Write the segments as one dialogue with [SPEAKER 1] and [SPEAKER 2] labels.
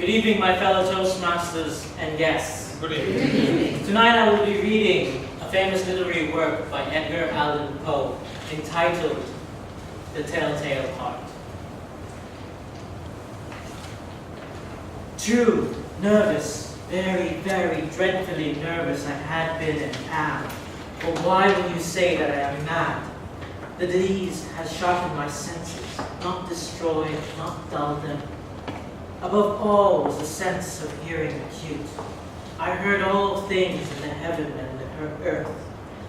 [SPEAKER 1] Good evening, my fellow Toastmasters and guests.
[SPEAKER 2] Good evening.
[SPEAKER 1] Tonight I will be reading a famous literary work by Edgar Allan Poe entitled The Telltale Heart. True, nervous, very, very dreadfully nervous I had been and am. But why will you say that I am mad? The disease has sharpened my senses, not destroyed, not dulled them. Above all was the sense of hearing acute. I heard all things in the heaven and the earth.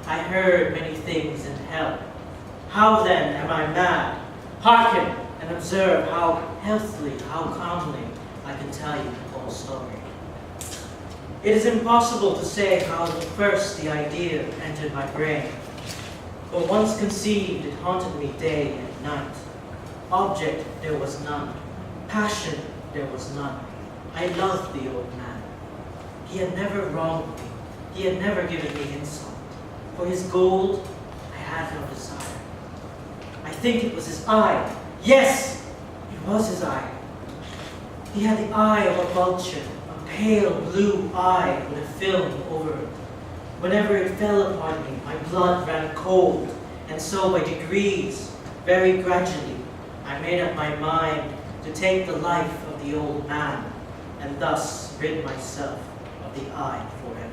[SPEAKER 1] I heard many things in hell. How then am I mad? Hearken and observe how healthily, how calmly I can tell you the whole story. It is impossible to say how first the idea entered my brain. But once conceived, it haunted me day and night. Object there was none. Passion there was none. I loved the old man. He had never wronged me. He had never given me insult. For his gold, I had no desire. I think it was his eye. Yes, it was his eye. He had the eye of a vulture, a pale blue eye with a film over it. Whenever it fell upon me, my blood ran cold, and so by degrees, very gradually, I made up my mind to take the life of the old man, and thus rid myself of the eye forever.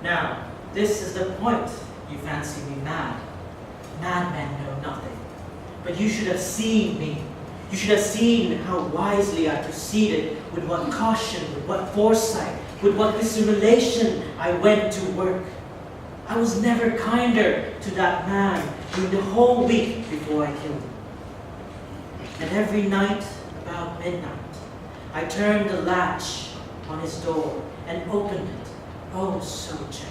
[SPEAKER 1] Now, this is the point. You fancy me mad. Madmen know nothing. But you should have seen me. You should have seen how wisely I proceeded, with what caution, with what foresight, with what dissimulation I went to work. I was never kinder to that man during the whole week before I killed him. And every night, about midnight, I turned the latch on his door and opened it, oh so gently.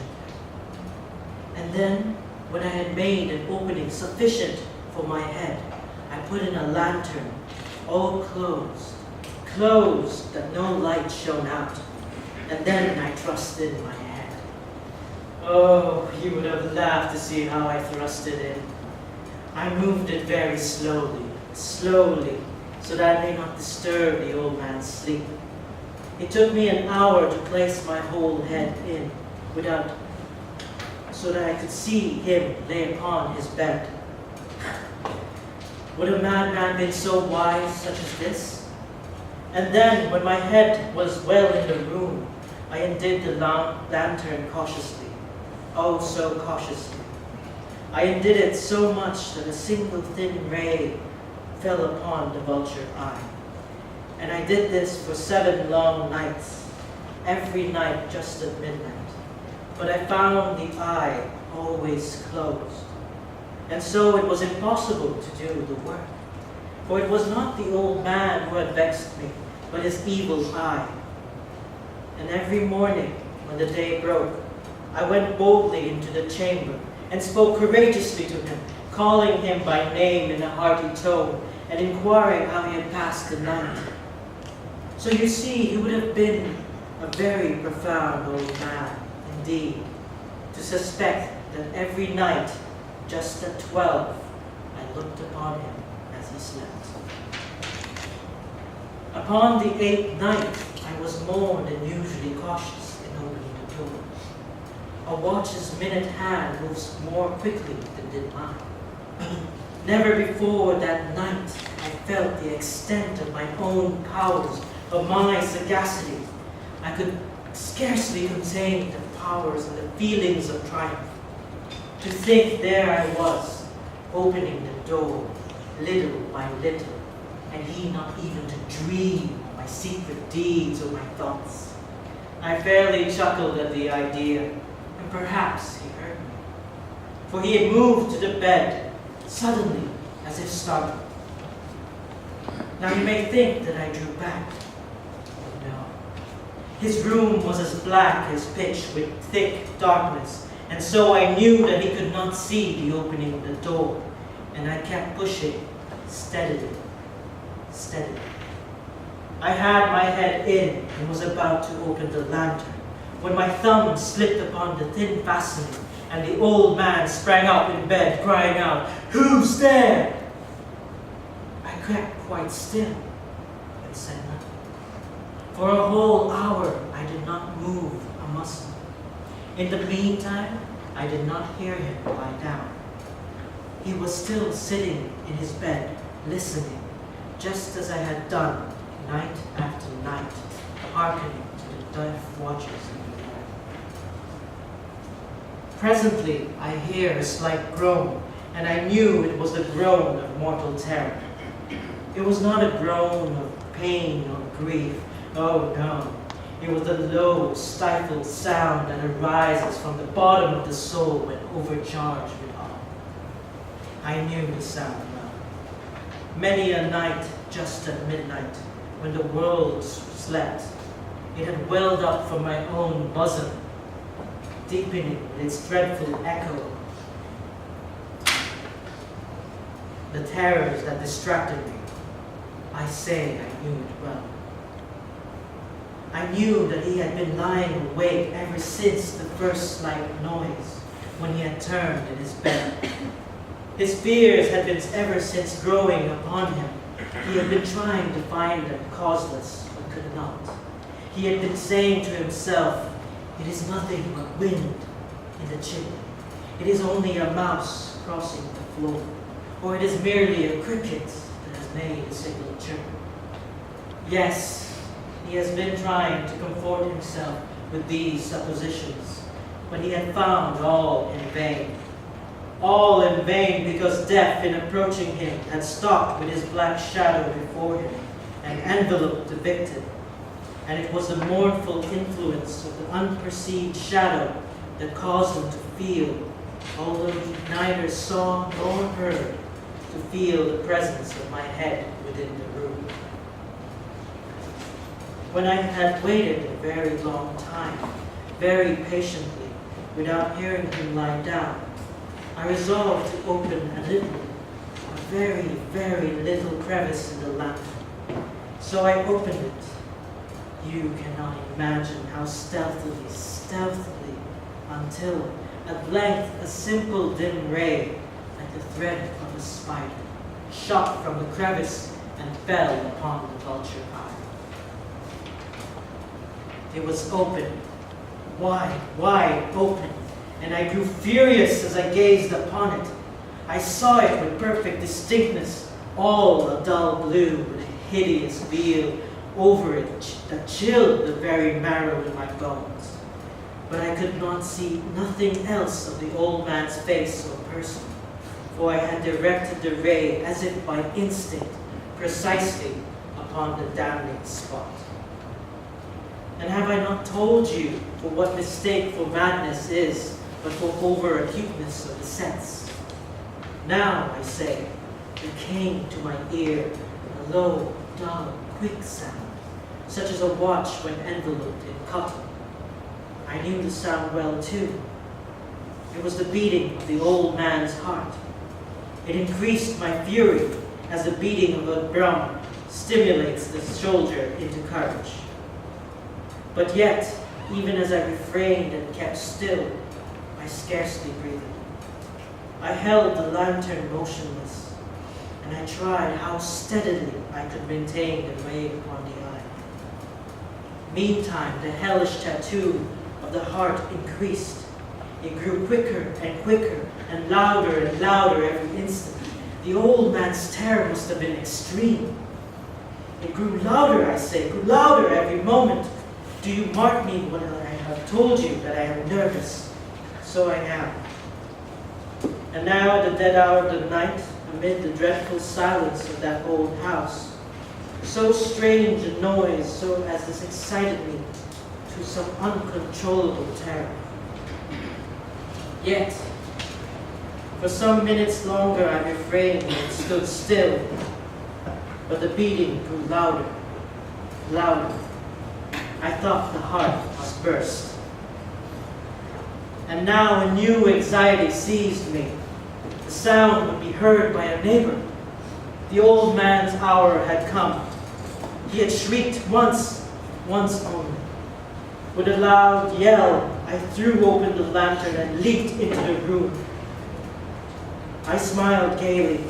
[SPEAKER 1] And then, when I had made an opening sufficient for my head, I put in a lantern, all closed that no light shone out, and then I thrust in my head. Oh, you would have laughed to see how I thrust it in. I moved it very slowly, so that I may not disturb the old man's sleep. It took me an hour to place my whole head in, so that I could see him lay upon his bed. Would a madman been so wise such as this? And then, when my head was well in the room, I undid the lantern cautiously, oh so cautiously. I undid it so much that a single thin ray fell upon the vulture eye. And I did this for 7 long nights, every night just at midnight. But I found the eye always closed. And so it was impossible to do the work. For it was not the old man who had vexed me, but his evil eye. And every morning, when the day broke, I went boldly into the chamber and spoke courageously to him, calling him by name in a hearty tone, and inquiring how he had passed the night. So you see, he would have been a very profound old man, indeed, to suspect that every night, just at 12, I looked upon him as he slept. Upon the 8th night, I was more than usually cautious in opening the door. A watch's minute hand moves more quickly than did mine. Never before that night I felt the extent of my own powers, of my sagacity. I could scarcely contain the powers and the feelings of triumph. To think there I was, opening the door, little by little, and he not even to dream of my secret deeds or my thoughts. I fairly chuckled at the idea, and perhaps he heard me. For he had moved to the bed, suddenly, as if startled. Now you may think that I drew back, but no. His room was as black as pitch with thick darkness, and so I knew that he could not see the opening of the door, and I kept pushing steadily. I had my head in and was about to open the lantern, when my thumb slipped upon the thin fastening, and the old man sprang up in bed, crying out, "Who's there?" I kept quite still and said nothing. For a whole hour, I did not move a muscle. In the meantime, I did not hear him lie down. He was still sitting in his bed, listening, just as I had done night after night, hearkening to the death watches in the air. Presently, I hear a slight groan, and I knew it was the groan of mortal terror. It was not a groan of pain or grief. Oh no, it was the low, stifled sound that arises from the bottom of the soul when overcharged with awe. I knew the sound well. Many a night, just at midnight, when the world slept, it had welled up from my own bosom, deepening its dreadful echo. The terrors that distracted me, I say I knew it well. I knew that he had been lying awake ever since the first slight noise, when he had turned in his bed. His fears had been ever since growing upon him. He had been trying to find them causeless, but could not. He had been saying to himself, "It is nothing but wind in the chimney. It is only a mouse crossing the floor, or it is merely a cricket that has made a single chirp." Yes, he has been trying to comfort himself with these suppositions, but he had found all in vain. All in vain, because death, in approaching him, had stalked with his black shadow before him and enveloped the victim. And it was the mournful influence of the unperceived shadow that caused him to feel, although he neither saw nor heard, to feel the presence of my head within the room. When I had waited a very long time, very patiently, without hearing him lie down, I resolved to open a very, very little crevice in the lantern. So I opened it. You cannot imagine how stealthily, until at length a simple dim ray, like the thread of a spider, shot from the crevice and fell upon the vulture eye. It was open, wide open, and I grew furious as I gazed upon it. I saw it with perfect distinctness, all a dull blue with a hideous veil over it that chilled the very marrow in my bones. But I could not see nothing else of the old man's face or person, for I had directed the ray as if by instinct, precisely upon the damning spot. And have I not told you for what mistake for madness is, but for over-acuteness of the sense? Now, I say, there came to my ear a low, dull, quick sound, such as a watch when enveloped in cotton. I knew the sound well, too. It was the beating of the old man's heart. It increased my fury as the beating of a drum stimulates the soldier into courage. But yet, even as I refrained and kept still, I scarcely breathed. I held the lantern motionless, and I tried how steadily I could maintain the ray upon the eye. Meantime, the hellish tattoo of the heart increased. It grew quicker and louder every instant. The old man's terror must have been extreme. It grew louder, I say, grew louder every moment. Do you mark me when I have told you that I am nervous? So I am. And now at the dead hour of the night, amid the dreadful silence of that old house, so strange a noise, so as this excited me to some uncontrollable terror. Yet, for some minutes longer I refrained and stood still, but the beating grew louder. I thought the heart must burst. And now a new anxiety seized me. The sound would be heard by a neighbor. The old man's hour had come. He had shrieked once only. With a loud yell, I threw open the lantern and leaped into the room. I smiled gaily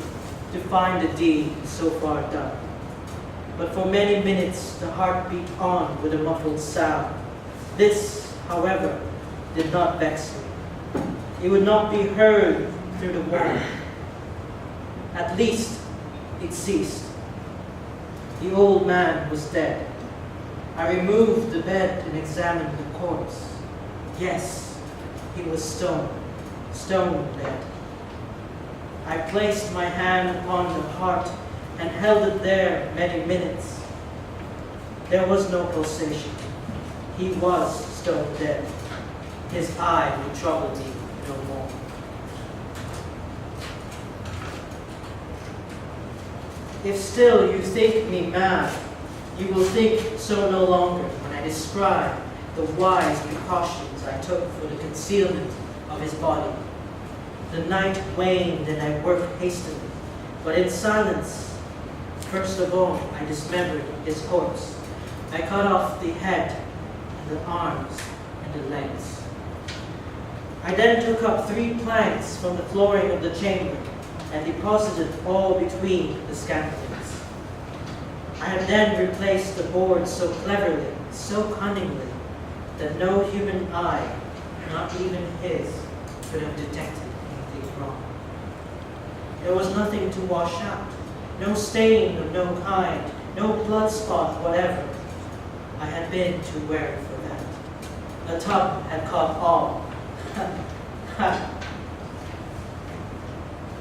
[SPEAKER 1] to find the deed so far done. but for many minutes the heart beat on with a muffled sound. This, however, did not vex me. It would not be heard through the wall. At least it ceased. The old man was dead. I removed the bed and examined the corpse. Yes, he was stone dead. I placed my hand upon the heart and held it there many minutes. There was no pulsation. He was stone dead. His eye would trouble me no more. If still you think me mad, you will think so no longer when I describe the wise precautions I took for the concealment of his body. The night waned and I worked hastily, but in silence. First of all, I dismembered his corpse. I cut off the head and the arms and the legs. I then took up 3 planks from the flooring of the chamber and deposited all between the scantlings. I had then replaced the boards so cleverly, so cunningly, that no human eye, not even his, could have detected anything wrong. There was nothing to wash out, no stain of no kind, no blood spot whatever. I had been too wary for that. The tub had caught all.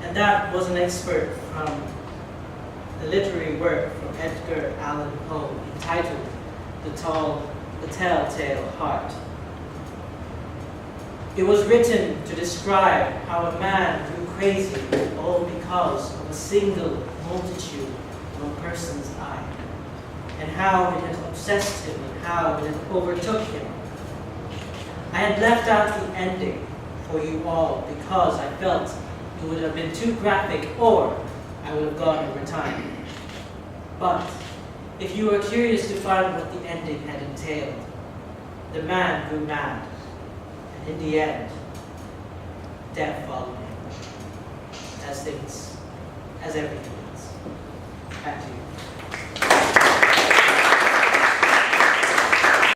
[SPEAKER 1] And that was an expert from the literary work from Edgar Allan Poe entitled The Telltale Heart. It was written to describe how a man grew crazy all because of a single multitude of a person's eye, and how it had obsessed him and how it had overtook him. I had left out the ending for you all because I felt it would have been too graphic, or I would have gone over time. But if you are curious to find what the ending had entailed, the man grew mad, and in the end, death followed him, as everything is. Back to you.